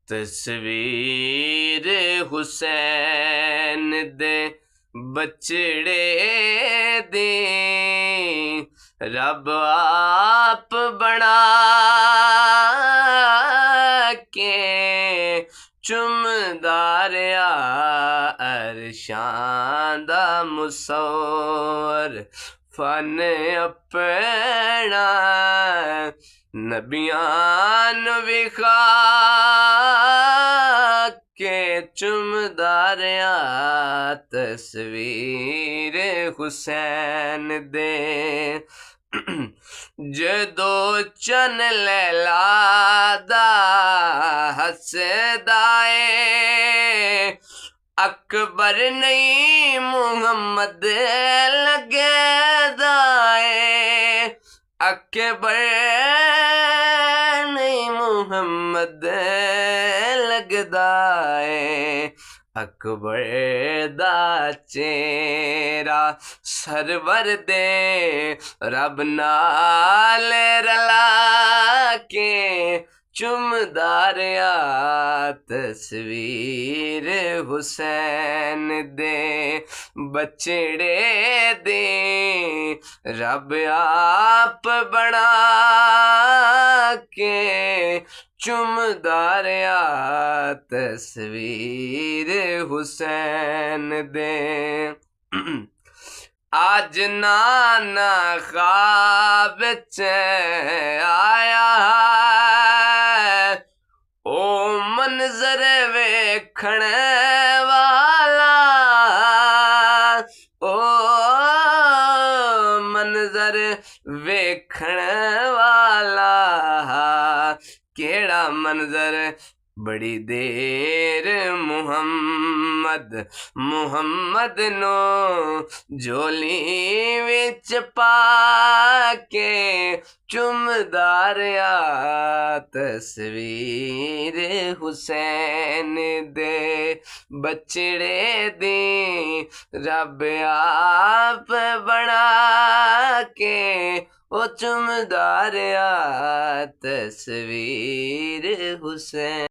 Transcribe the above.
तस्वीर हुसैन दे बचड़े दे रब आप बना के चुमदारिया अरशां दा मुसव्वर फन अपना नबियां नू विखा के चुमदारिया तस्वीर हुसैन दे जदो चन लैला दा हसदा ए अकबर नहीं मुहम्मद लगदा ए अकबर नहीं मुहम्मद लगदा ए अकबर दा चेहरा सरवर दे रब नाल रला के चुमदारिया तस्वीर हुसैन दे बचड़े दे रब आप बना के चुमदारिया तस्वीर हुसैन दे आज नाना ख्वाब च आया ओ मंजर वेखण वाला ओ मंजर वेखण वाला केड़ा मंजर बड़ी देर मुहम्मद नो झोली विच पाके चुमदारिया तस्वीर हुसैन दे बचड़े दे रब आप बना के ओ चुमदारिया तस्वीर हुसैन।